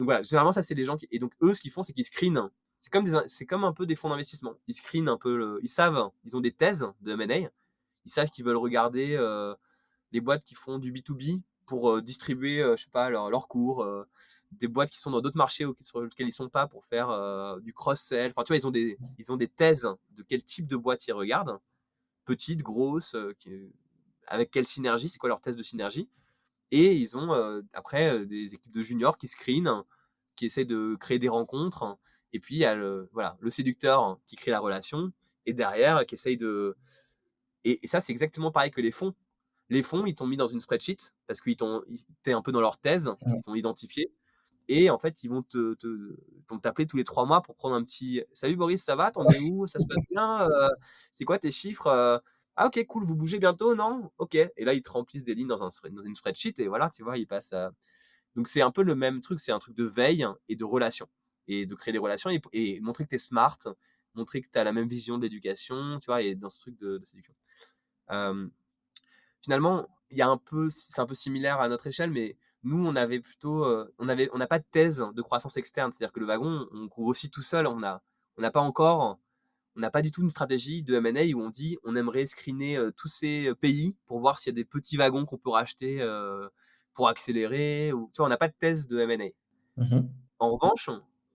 voilà, généralement, ça, c'est des gens qui. Et donc, eux, ce qu'ils font, c'est qu'ils screenent. C'est comme un peu des fonds d'investissement. Ils screenent un peu. Ils savent, ils ont des thèses de M&A. Ils savent qu'ils veulent regarder les boîtes qui font du B2B pour distribuer, je sais pas, leurs cours. Des boîtes qui sont dans d'autres marchés sur lesquels ils sont pas pour faire du cross-sell. Enfin, tu vois, ils ont des thèses de quel type de boîte ils regardent. Petites, grosses, avec quelle synergie, c'est quoi leur thèse de synergie. Et ils ont après des équipes de juniors qui screenent, qui essaient de créer des rencontres. Et puis il y a le séducteur qui crée la relation. Et derrière, qui essaye de. Et ça, c'est exactement pareil que les fonds. Les fonds, ils t'ont mis dans une spreadsheet parce qu'ils t'es un peu dans leur thèse, Ouais. ils t'ont identifié. Et en fait, ils vont t'appeler tous les 3 mois pour prendre un petit Salut Boris, ça va? T'en es où? Ça se passe bien? C'est quoi tes chiffres? Ah, ok, cool, vous bougez bientôt, non? Ok. Et là, ils te remplissent des lignes dans une spreadsheet et voilà, tu vois, ils passent. Donc, c'est un peu le même truc, c'est un truc de veille et de relation. Et de créer des relations et montrer que tu es smart, montrer que tu as la même vision d'éducation, tu vois, et dans ce truc de séduction. Euh, Finalement, c'est un peu similaire à notre échelle, mais nous, on avait plutôt, on n'a pas de thèse de croissance externe. C'est-à-dire que le wagon, on grossit tout seul. On n'a pas du tout une stratégie de M&A où on dit, on aimerait screener tous ces pays pour voir s'il y a des petits wagons qu'on peut racheter pour accélérer. Tu vois, on n'a pas de thèse de M&A. Mhm. En revanche,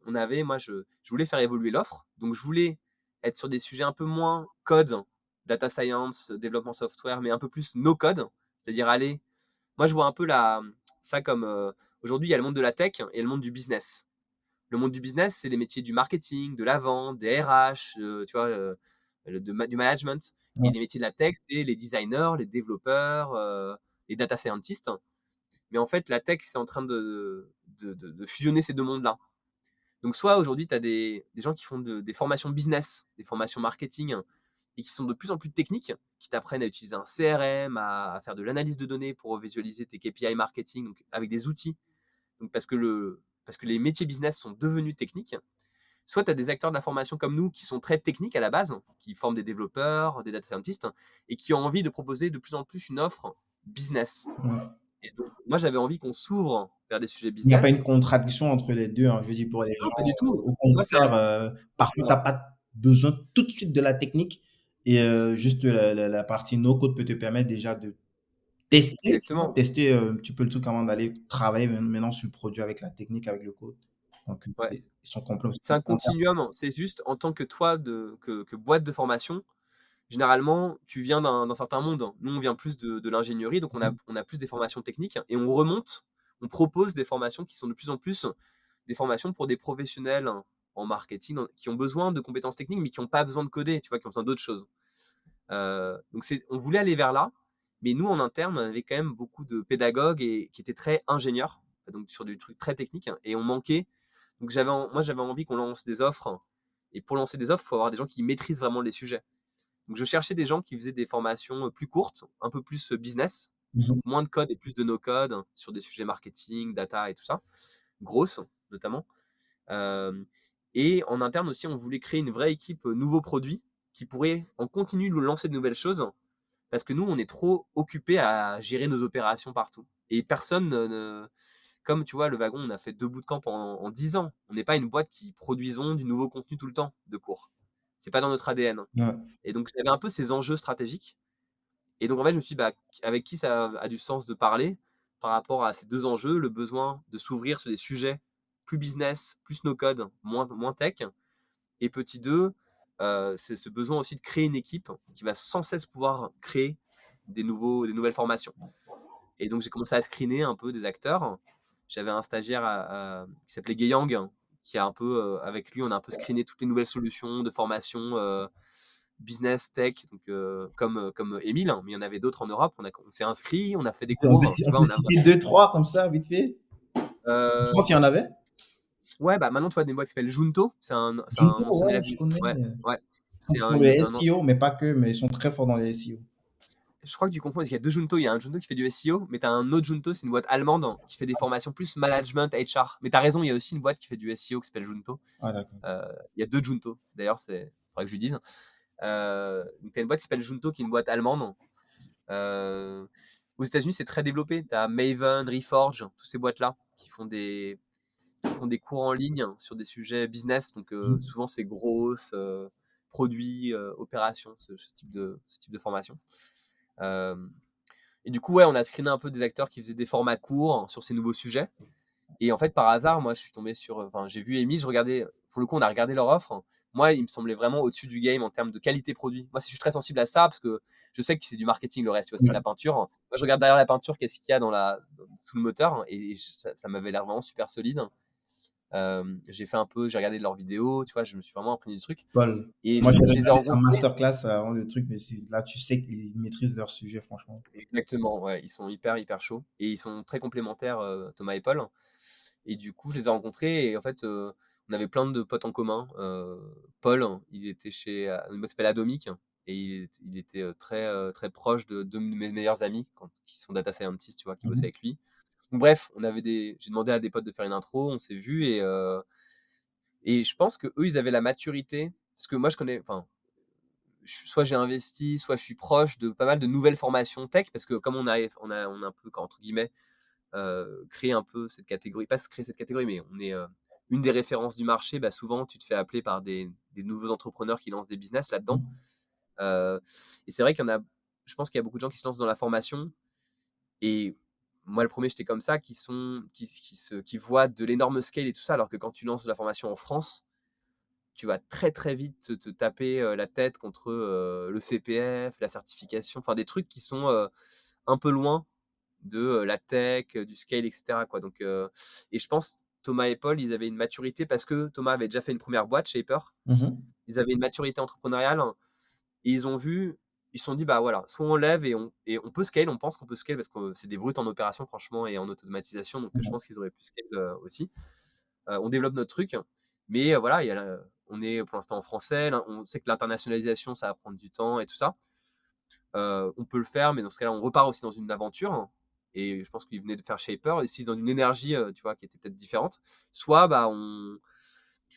moi, je voulais faire évoluer l'offre. Donc, je voulais être sur des sujets un peu moins code, data science, développement software, mais un peu plus no code. C'est-à-dire aller. Moi, je vois un peu ça comme. Aujourd'hui, il y a le monde de la tech et le monde du business. Le monde du business, c'est les métiers du marketing, de la vente, des RH, tu vois, du management. Et Ouais. les métiers de la tech, c'est les designers, les développeurs, les data scientists. Mais en fait, la tech, c'est en train de fusionner ces deux mondes-là. Donc, soit aujourd'hui, tu as des gens qui font des formations business, des formations marketing, et qui sont de plus en plus techniques, qui t'apprennent à utiliser un CRM, à faire de l'analyse de données pour visualiser tes KPI marketing, donc avec des outils. Donc, parce que les métiers business sont devenus techniques. Soit tu as des acteurs de la formation comme nous qui sont très techniques à la base, qui forment des développeurs, des data scientists, et qui ont envie de proposer de plus en plus une offre business. Ouais. Et donc, moi, j'avais envie qu'on s'ouvre vers des sujets Il n'y a pas une business. contradiction entre les deux, hein. Je veux dire, pour les Non, pas du gens, tout. au Moi, contraire, parfois, tu voilà. n'as pas besoin tout de suite de la technique et juste la partie no-code peut te permettre déjà de tester, tu vois, Exactement. tester un petit peu le truc avant d'aller travailler maintenant sur le produit avec la technique, avec le code. Donc, Ouais. ils sont complètement C'est un complémentaires. continuum. C'est juste en tant que toi, que boîte de formation, généralement, tu viens d'un certain monde. Nous, on vient plus de l'ingénierie, donc on a plus des formations techniques et on propose des formations qui sont de plus en plus des formations pour des professionnels en marketing qui ont besoin de compétences techniques, mais qui n'ont pas besoin de coder, tu vois, qui ont besoin d'autres choses. Donc, on voulait aller vers là, mais nous, en interne, on avait quand même beaucoup de pédagogues et qui étaient très ingénieurs, donc sur du truc très technique, et on manquait. Donc, moi, j'avais envie qu'on lance des offres. Et pour lancer des offres, il faut avoir des gens qui maîtrisent vraiment les sujets. Donc, je cherchais des gens qui faisaient des formations plus courtes, un peu plus business, donc Mhm. moins de code et plus de no-code sur des sujets marketing, data et tout ça, grosses notamment. Euh, et en interne aussi, on voulait créer une vraie équipe nouveaux produits qui pourrait en continu nous lancer de nouvelles choses parce que nous, on est trop occupés à gérer nos opérations partout. Et personne comme tu vois, le wagon, on a fait 2 bootcamps en 10 ans. On n'est pas une boîte qui produisons du nouveau contenu tout le temps de cours. C'est pas dans notre ADN. Ouais. Et donc, j'avais un peu ces enjeux stratégiques. Et donc, en fait, je me suis dit, bah, avec qui ça a du sens de parler par rapport à ces deux enjeux, le besoin de s'ouvrir sur des sujets plus business, plus no-code, moins tech. Et petit 2, c'est ce besoin aussi de créer une équipe qui va sans cesse pouvoir créer des nouvelles formations. Et donc, j'ai commencé à screener un peu des acteurs. J'avais un stagiaire qui s'appelait Gayang, qui a un peu, avec lui, on a un peu screené toutes les nouvelles solutions de formation business, tech, donc, comme Émile, hein, mais il y en avait d'autres en Europe. On s'est inscrit, on a fait des cours. Tu On vois, peut citer deux, trois comme ça, vite fait. En euh, France, il y en avait. ouais, bah maintenant, tu vois, des boîtes qui s'appellent Junto. C'est un Junto, ancien ouais, élève. je connais. Ouais, ouais. Ils C'est font le SEO, mais pas que, mais ils sont très forts dans le SEO. Je crois que tu confonds, parce qu'il y a deux Junto. Il y a un Junto qui fait du SEO, mais tu as un autre Junto, c'est une boîte allemande qui fait des formations plus management, HR. Mais tu as raison, il y a aussi une boîte qui fait du SEO qui s'appelle Junto. Ah, d'accord. Il y a deux Junto, d'ailleurs, il faudrait que je lui dise. Donc, tu as une boîte qui s'appelle Junto, qui est une boîte allemande. Euh, Aux États-Unis, c'est très développé. Tu as Maven, Reforge, toutes ces boîtes-là qui font qui font des cours en ligne sur des sujets business. Donc, Mmh. souvent, c'est grosses, produits, opérations, ce type de formation. Hem et du coup, ouais, on a screené un peu des acteurs qui faisaient des formats courts sur ces nouveaux sujets. Et en fait, par hasard, moi, je suis tombé sur, enfin, j'ai vu Emile, je regardais, pour le coup, on a regardé leur offre. Moi, il me semblait vraiment au-dessus du game en termes de qualité produit. Moi, je suis très sensible à ça parce que je sais que c'est du marketing le reste, tu vois, c'est de la Ouais. peinture. Moi, je regarde derrière la peinture, qu'est-ce qu'il y a sous le moteur, et ça m'avait l'air vraiment super solide. J'ai regardé leurs vidéos, tu vois, je me suis vraiment imprégné du truc. Paul, Et moi, j'ai je les ai regardé sa rencontrés. masterclass avant le truc, mais c'est là, tu sais qu'ils maîtrisent leur sujet, franchement. Exactement, ouais, ils sont hyper, hyper chauds et ils sont très complémentaires, Thomas et Paul. Et du coup, je les ai rencontrés et en fait, on avait plein de potes en commun. Paul, il était il s'appelle Atomic, et il était très, très proche de deux de mes meilleurs amis qui sont data scientists, tu vois, qui bossaient Mmh. avec lui. Donc bref, j'ai demandé à des potes de faire une intro, on s'est vus, et je pense que eux, ils avaient la maturité, parce que moi, je connais, enfin, soit j'ai investi, soit je suis proche de pas mal de nouvelles formations tech, parce que comme on a un peu, entre guillemets, créé un peu cette catégorie, pas créer cette catégorie, mais on est une des références du marché. Bah, souvent, tu te fais appeler par des nouveaux entrepreneurs qui lancent des business là-dedans. Mmh. Euh, et c'est vrai je pense qu'il y a beaucoup de gens qui se lancent dans la formation. Et moi, le premier, j'étais comme ça, qui voient de l'énorme scale et tout ça, alors que quand tu lances de la formation en France, tu vas très très vite te taper la tête contre le CPF, la certification, enfin des trucs qui sont un peu loin de la tech, du scale, etc., quoi. Donc, et je pense Thomas et Paul, ils avaient une maturité parce que Thomas avait déjà fait une première boîte, Shaper. Mmh. Ils avaient une maturité entrepreneuriale, et ils se sont dit, bah voilà, soit on lève et on peut scale, on pense qu'on peut scale parce que c'est des brutes en opération, franchement, et en automatisation. Donc, je Ouais. pense qu'ils auraient pu scale aussi. On développe notre truc, mais voilà, on est pour l'instant en français. On sait que l'internationalisation, ça va prendre du temps et tout ça. On peut le faire, mais dans ce cas-là, on repart aussi dans une aventure. Et je pense qu'ils venaient de faire Shaper, et s'ils ont une énergie, tu vois, qui était peut-être différente. Soit, bah,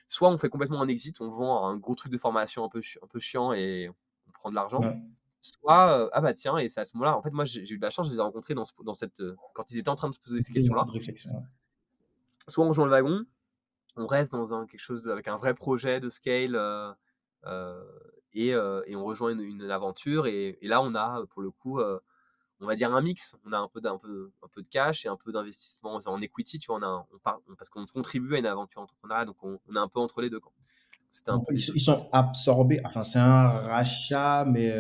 soit on fait complètement un exit, on vend un gros truc de formation un peu chiant et on prend de l'argent. Ouais. Soit, ah bah tiens, et c'est à ce moment-là, en fait, moi, j'ai eu de la chance, je les ai rencontrés quand ils étaient en train de se poser ces Maîtrise dans cette questions-là. réflexion. Soit on rejoint le wagon, on reste dans quelque chose avec un vrai projet de scale, euh, et on rejoint une aventure. Et là, on a, pour le coup, on va dire un mix. On a un peu de cash et un peu d'investissement en equity, tu vois. Parce qu'on contribue à une aventure entrepreneuriale, donc on est un peu entre les deux, quoi. C'était un En peu fait, les deux. ils sont absorbés, enfin, c'est un rachat, mais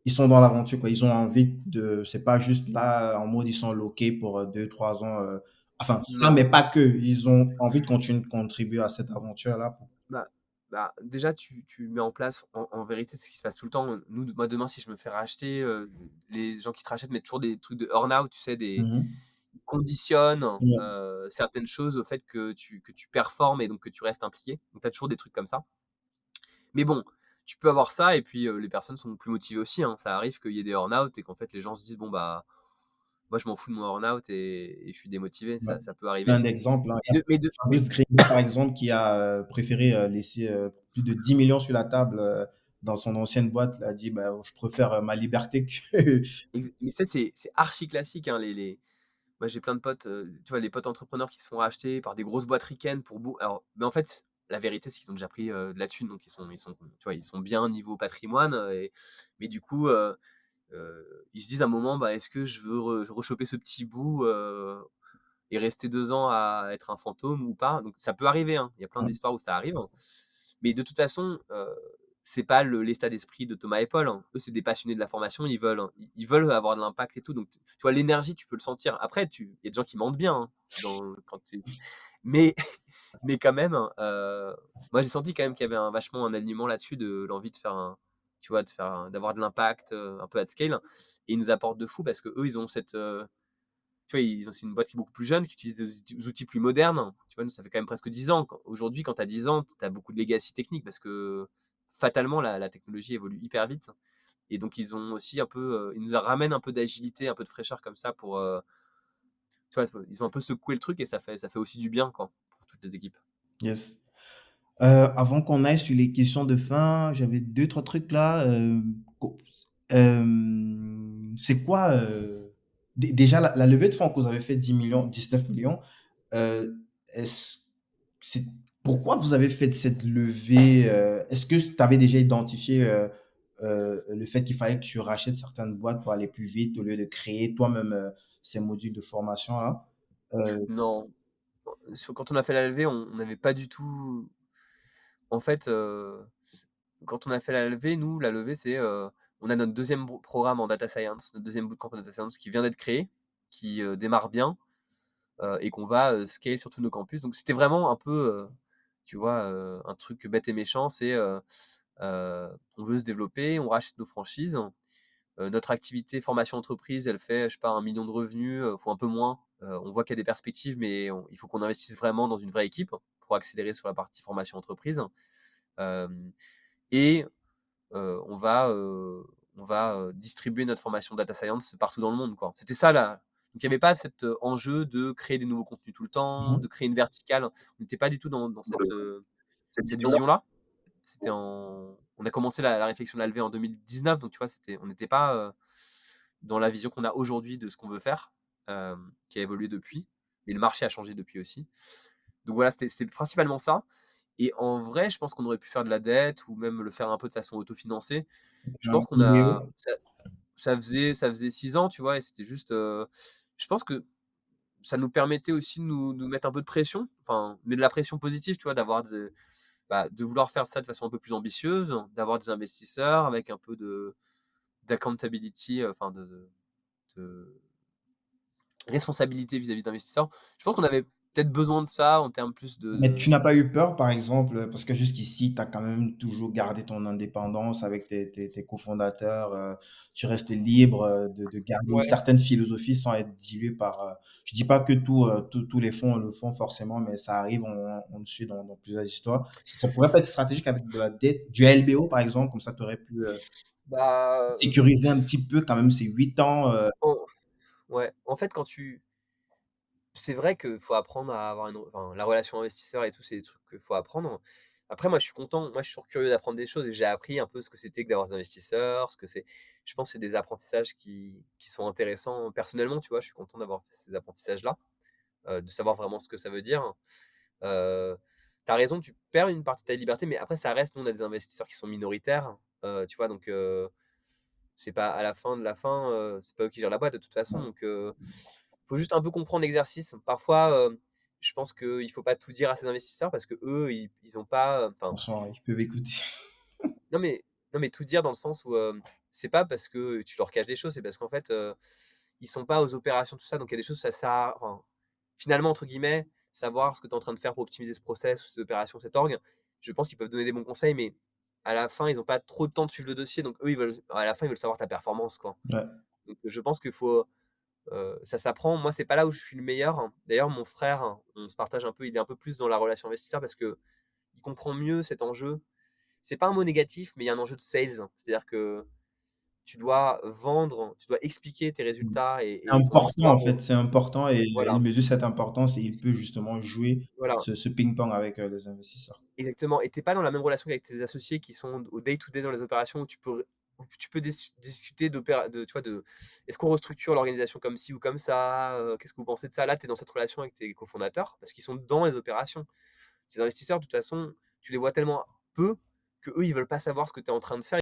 ils sont dans l'aventure, quoi. Ils ont envie de c'est pas juste là, en mode, ils sont loqués pour, 2-3 ans, enfin, ça, Non. mais pas que. Ils ont envie de continuer de contribuer à cette aventure-là pour Bah, déjà, tu mets en place, en vérité, c'est ce qui se passe tout le temps. Moi, demain, si je me fais racheter, les gens qui te rachètent mettent toujours des trucs de earn-out, tu sais, mmh. conditionnent Ouais, certaines choses au fait que tu performes et donc que tu restes impliqué. Donc, tu as toujours des trucs comme ça. Mais bon, tu peux avoir ça, et puis les personnes sont plus motivées aussi, hein. Ça arrive qu'il y ait des earn-out et qu'en fait, les gens se disent, bon, bah, moi, je m'en fous de mon earn-out et je suis démotivé. ouais. Ça peut Un arriver. exemple, hein, il y a Mais Fabrice Grenier, par exemple, qui a, préféré, laisser, plus de 10 millions sur la table, dans son ancienne boîte. Il a dit: «Bah, je préfère, ma liberté que» mais ça, c'est archi classique, hein, moi, j'ai plein de potes, tu vois, les potes entrepreneurs qui se font racheter par des grosses boîtes ricaines alors, mais en fait, la vérité, c'est qu'ils ont déjà pris, de la thune, donc tu vois, ils sont bien niveau patrimoine, mais du coup, ils se disent à un moment: «Bah, est-ce que je veux rechoper ce petit bout, et rester 2 ans à être un fantôme ou pas?» Donc ça peut arriver, hein. Il y a plein Ouais. d'histoires où ça arrive. Mais de toute façon, c'est pas l'état d'esprit de Thomas et Paul, hein. Eux, c'est des passionnés de la formation, ils veulent avoir de l'impact et tout. Donc, tu vois, l'énergie, tu peux le sentir. Après, il y a des gens qui mentent bien, hein, quand mais, mais quand même, moi, j'ai senti quand même qu'il y avait vachement un alignement là-dessus, de l'envie de faire tu vois, d'avoir de l'impact, un peu at scale. Et ils nous apportent de fou parce que eux, ils ont tu vois, c'est une boîte qui est beaucoup plus jeune, qui utilise des outils plus modernes. Tu vois, nous, ça fait quand même presque 10 ans. Aujourd'hui, quand tu as 10 ans, tu as beaucoup de legacy technique parce que fatalement, la technologie évolue hyper vite. Et donc, ils ont aussi ils nous ramènent un peu d'agilité, un peu de fraîcheur comme ça tu vois, ils ont un peu secoué le truc, et ça fait aussi du bien, quoi, pour toutes les équipes. Yes. Avant qu'on aille sur les questions de fin, j'avais 2-3 trucs là, co c'est quoi, déjà la levée de fonds que vous avez fait 10 millions, 19 millions. Est-ce c'est pourquoi vous avez fait cette levée, est-ce que tu avais déjà identifié, le fait qu'il fallait que tu rachètes certaines boîtes pour aller plus vite au lieu de créer toi-même, ces modules de formation-là? Heu, Non, quand on a fait la levée, on n'avait pas du tout en fait, quand on a fait la levée, nous, la levée, c'est, on a notre deuxième programme en data science, notre deuxième bootcamp en data science qui vient d'être créé, qui, démarre bien, et qu'on va, scale sur tous nos campus. Donc c'était vraiment un peu, tu vois, un truc bête et méchant, c'est, on veut se développer, on rachète nos franchises. Notre activité formation entreprise, elle fait, je sais pas, 1 million de revenus, ou un peu moins. On voit qu'il y a des perspectives, mais il faut qu'on investisse vraiment dans une vraie équipe pour accélérer sur la partie formation entreprise. Hem et on va, distribuer notre formation data science partout dans le monde, quoi. C'était ça là. Donc il y avait pas cet, enjeu de créer des nouveaux contenus tout le temps, de mmh créer une verticale. On n'était pas du tout dans cette, Cette cette vision-là? vision-là. On a commencé la réflexion de la levée en 2019, donc tu vois, on n'était pas, dans la vision qu'on a aujourd'hui de ce qu'on veut faire, qui a évolué depuis. Mais le marché a changé depuis aussi. Donc voilà, c'était principalement ça. Et en vrai, je pense qu'on aurait pu faire de la dette ou même le faire un peu de façon autofinancée. Je Un pense qu'on a IDEO? ça faisait 6 ans, tu vois? Et c'était juste, je pense que ça nous permettait aussi de nous mettre un peu de pression, enfin, mais de la pression positive, tu vois? De vouloir faire ça de façon un peu plus ambitieuse, d'avoir des investisseurs avec un peu d'accountability, enfin de responsabilité vis-à-vis d'investisseurs. Je pense qu'on avait peut-être besoin de ça en termes plus Mais tu n'as pas eu peur, par exemple, parce que jusqu'ici, tu as quand même toujours gardé ton indépendance avec tes cofondateurs, tu restes libre, de garder une ouais. certaine philosophie sans être dilué par, je dis pas que tous les fonds le font forcément, mais ça arrive, on le suit dans plusieurs histoires. Ça pourrait pas être stratégique avec de la dette, du LBO, par exemple, comme ça tu aurais pu, Bah, sécuriser un petit peu quand même ces 8 ans, en ouais, en fait, c'est vrai qu'il faut apprendre à avoir enfin, la relation investisseur et tout, c'est des trucs qu'il faut apprendre. Après, moi, je suis content. Moi, je suis toujours curieux d'apprendre des choses et j'ai appris un peu ce que c'était que d'avoir des investisseurs, ce que c'est. Je pense que c'est des apprentissages qui sont intéressants personnellement, tu vois. Je suis content d'avoir fait ces apprentissages-là, de savoir vraiment ce que ça veut dire. Euh, Tu as raison, tu perds une partie de ta liberté, mais après, ça reste. Nous, on a des investisseurs qui sont minoritaires, tu vois, donc c'est pas à la fin de la fin, c'est pas eux qui gèrent la boîte de toute façon. Donc, faut juste un peu comprendre l'exercice. Parfois, je pense qu'il faut pas tout dire à ces investisseurs parce que eux, ils ont pas, enfin, attention, ils peuvent écouter. non mais non mais tout dire dans le sens où, c'est pas parce que tu leur caches des choses, c'est parce qu'en fait, ils sont pas aux opérations, tout ça. Donc il y a des choses, ça sert à enfin, finalement, entre guillemets, savoir ce que tu es en train de faire pour optimiser ce process ou ces opérations, cette org. Je pense qu'ils peuvent donner des bons conseils, mais à la fin, ils ont pas trop de temps de suivre le dossier. Donc eux, à la fin, ils veulent savoir ta performance, quoi. Ouais. Donc je pense qu'il faut, ça s'apprend. Moi, c'est pas là où je suis le meilleur, hein. D'ailleurs, mon frère, hein, on se partage un peu, il est un peu plus dans la relation investisseur parce qu'il comprend mieux cet enjeu. C'est pas un mot négatif, mais il y a un enjeu de sales. C'est-à-dire que tu dois vendre, tu dois expliquer tes Mmh. résultats C'est et ton important, histoire en fait, c'est important et voilà, il mesure cette importance et il peut justement jouer voilà, ce ping-pong avec, les investisseurs. exactement. Et tu es pas dans la même relation qu'avec tes associés qui sont au day to day dans les opérations où tu peux discuter tu vois, est-ce qu'on restructure l'organisation comme ci ou comme ça, qu'est-ce que vous pensez de ça? Là, tu es dans cette relation avec tes cofondateurs parce qu'ils sont dans les opérations. Ces investisseurs, de toute façon, tu les vois tellement peu que eux, ils veulent pas savoir ce que tu es en train de faire.